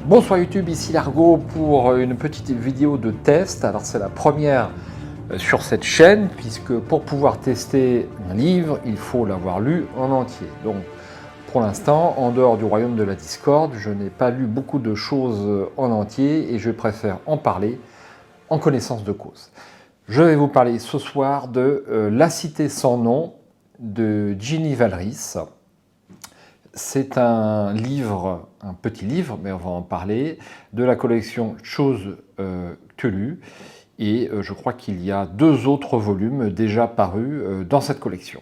Bonsoir YouTube, ici Largo pour une petite vidéo de test. Alors c'est la première sur cette chaîne puisque pour pouvoir tester un livre, il faut l'avoir lu en entier. Donc pour l'instant, en dehors du royaume de la Discorde, je n'ai pas lu beaucoup de choses en entier et je préfère en parler en connaissance de cause. Je vais vous parler ce soir de La Cité sans nom de Ginny Vallris. C'est un livre, un petit livre, mais on va en parler, de la collection Chose Cthulhu. Et je crois qu'il y a 2 autres volumes déjà parus dans cette collection.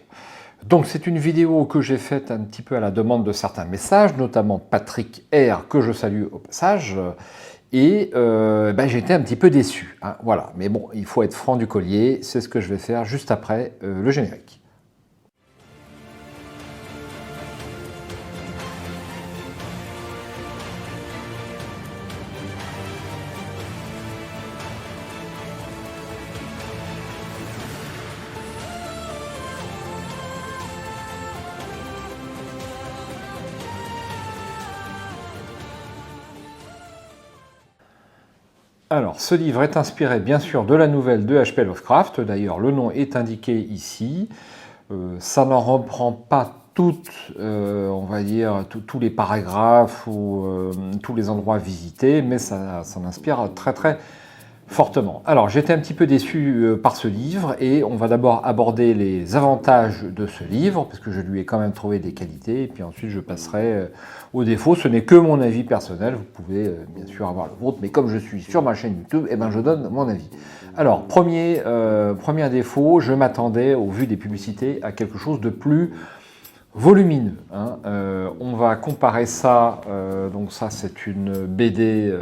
Donc c'est une vidéo que j'ai faite un petit peu à la demande de certains messages, notamment Patrick R, que je salue au passage. Et j'étais un petit peu déçu. Hein, voilà. Mais bon, il faut être franc du collier, c'est ce que je vais faire juste après le générique. Alors, ce livre est inspiré bien sûr de la nouvelle de H.P. Lovecraft, d'ailleurs le nom est indiqué ici. Ça n'en reprend pas toutes, on va dire, tous les paragraphes ou tous les endroits visités, mais ça s'en inspire très très fortement. Alors, j'étais un petit peu déçu par ce livre et on va d'abord aborder les avantages de ce livre, parce que je lui ai quand même trouvé des qualités, et puis ensuite je passerai aux défauts. Ce n'est que mon avis personnel, vous pouvez bien sûr avoir le vôtre, mais comme je suis sur ma chaîne YouTube, je donne mon avis. Alors, premier défaut, je m'attendais, au vu des publicités, à quelque chose de plus volumineux. Hein. On va comparer ça, donc ça c'est une BD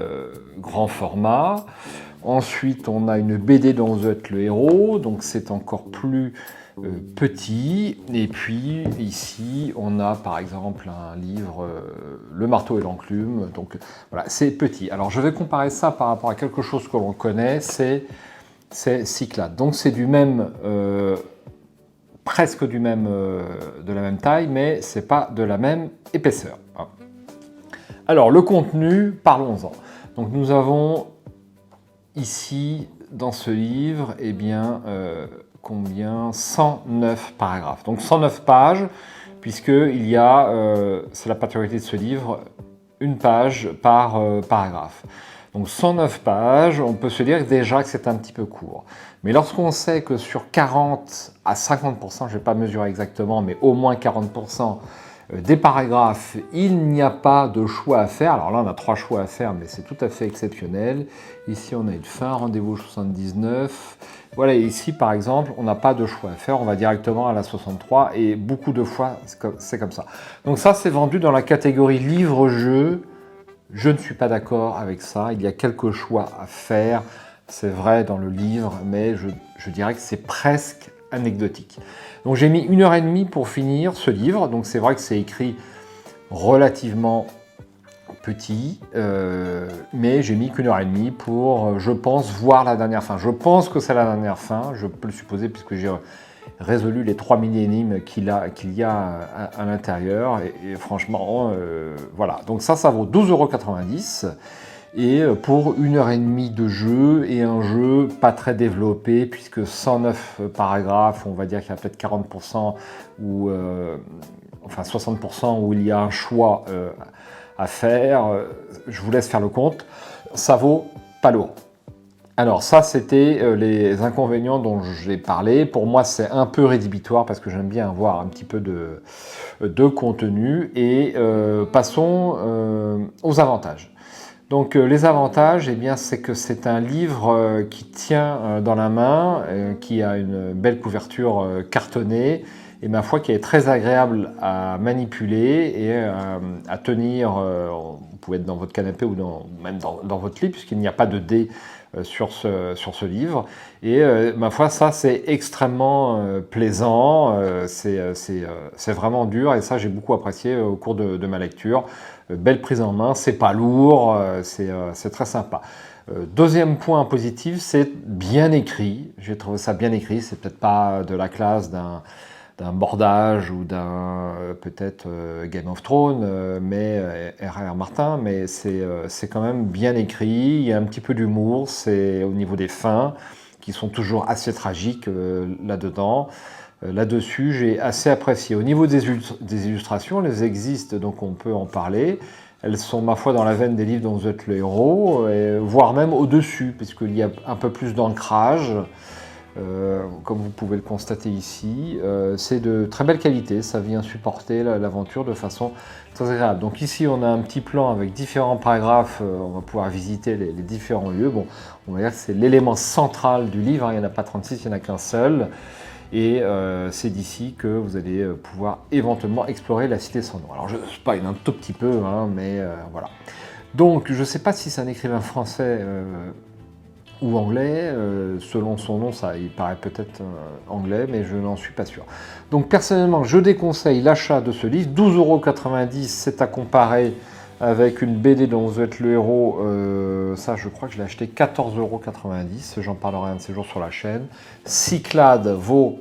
grand format. Ensuite, on a une BD dont vous êtes le héros, donc c'est encore plus petit. Et puis ici, on a par exemple un livre, Le marteau et l'enclume. Donc voilà, c'est petit. Alors je vais comparer ça par rapport à quelque chose que l'on connaît, c'est Cyclades. Donc c'est du même, presque du même, de la même taille, mais c'est pas de la même épaisseur. Hein. Alors le contenu, parlons-en. Donc nous avons ici, dans ce livre, eh bien, combien 109 paragraphes. Donc 109 pages, puisqu'il y a, c'est la particularité de ce livre, une page par paragraphe. Donc 109 pages, on peut se dire déjà que c'est un petit peu court. Mais lorsqu'on sait que sur 40 à 50%, je ne vais pas mesurer exactement, mais au moins 40%, des paragraphes, il n'y a pas de choix à faire. Alors là, on a 3 choix à faire, mais c'est tout à fait exceptionnel. Ici, on a une fin, rendez-vous 79. Voilà, et ici, par exemple, on n'a pas de choix à faire. On va directement à la 63, et beaucoup de fois, c'est comme ça. Donc ça, c'est vendu dans la catégorie livre-jeu. Je ne suis pas d'accord avec ça. Il y a quelques choix à faire. C'est vrai dans le livre, mais je dirais que c'est presque anecdotique. Donc j'ai mis 1h30 pour finir ce livre, donc c'est vrai que c'est écrit relativement petit, mais j'ai mis qu'1h30 pour, je pense, voir la dernière fin. Je pense que c'est la dernière fin, je peux le supposer, puisque j'ai résolu les 3 mini-énigmes qu'il y a à l'intérieur, et franchement, voilà. Donc ça vaut 12,90 €. Et pour 1h30 de jeu, et un jeu pas très développé, puisque 109 paragraphes, on va dire qu'il y a peut-être 40% ou enfin 60% où il y a un choix à faire. Je vous laisse faire le compte. Ça vaut pas l'euro. Alors ça, c'était les inconvénients dont j'ai parlé. Pour moi, c'est un peu rédhibitoire parce que j'aime bien avoir un petit peu de contenu. Et passons aux avantages. Donc les avantages, eh bien, c'est que c'est un livre qui tient dans la main, qui a une belle couverture cartonnée, et ma foi qui est très agréable à manipuler et à tenir. Vous pouvez être dans votre canapé ou même dans votre lit, puisqu'il n'y a pas de dés sur ce livre. Et ma foi, ça c'est extrêmement plaisant, c'est vraiment dur, et ça j'ai beaucoup apprécié au cours de ma lecture. Belle prise en main, c'est pas lourd, c'est très sympa. Deuxième point positif, c'est bien écrit. J'ai trouvé ça bien écrit, c'est peut-être pas de la classe Bordage ou d'un peut-être Game of Thrones, mais R.R. Martin, mais c'est quand même bien écrit, il y a un petit peu d'humour, c'est au niveau des fins, qui sont toujours assez tragiques là-dedans. Là-dessus, j'ai assez apprécié. Au niveau des illustrations, elles existent, donc on peut en parler. Elles sont, ma foi, dans la veine des livres dont vous êtes le héros, voire même au-dessus, puisqu'il y a un peu plus d'ancrage. Comme vous pouvez le constater ici, c'est de très belle qualité, ça vient supporter l'aventure de façon très agréable. Donc ici on a un petit plan avec différents paragraphes, on va pouvoir visiter les différents lieux. Bon, on va dire que c'est l'élément central du livre, hein. Il n'y en a pas 36, il n'y en a qu'un seul. Et c'est d'ici que vous allez pouvoir éventuellement explorer la cité sans nom. Alors je spoil un tout petit peu, hein, mais voilà. Donc je ne sais pas si c'est un écrivain français ou anglais, selon son nom, ça, il paraît peut-être anglais, mais je n'en suis pas sûr. Donc personnellement, je déconseille l'achat de ce livre, 12,90 €, c'est à comparer avec une BD dont vous êtes le héros, ça je crois que je l'ai acheté 14,90 €, j'en parlerai un de ces jours sur la chaîne. Cyclades vaut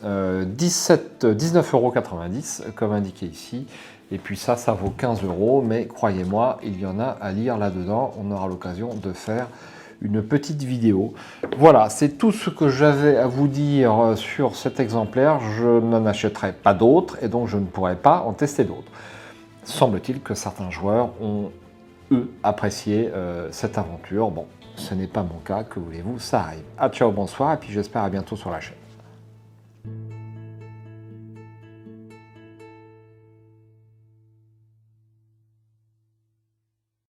19,90 € comme indiqué ici, et puis ça vaut 15 €, mais croyez-moi, il y en a à lire là-dedans, on aura l'occasion de faire une petite vidéo. Voilà, c'est tout ce que j'avais à vous dire sur cet exemplaire. Je n'en achèterai pas d'autres et donc je ne pourrai pas en tester d'autres. Semble-t-il que certains joueurs ont, eux, apprécié cette aventure. Bon, ce n'est pas mon cas, que voulez-vous, ça arrive. Ah, ciao, bonsoir, et puis j'espère à bientôt sur la chaîne.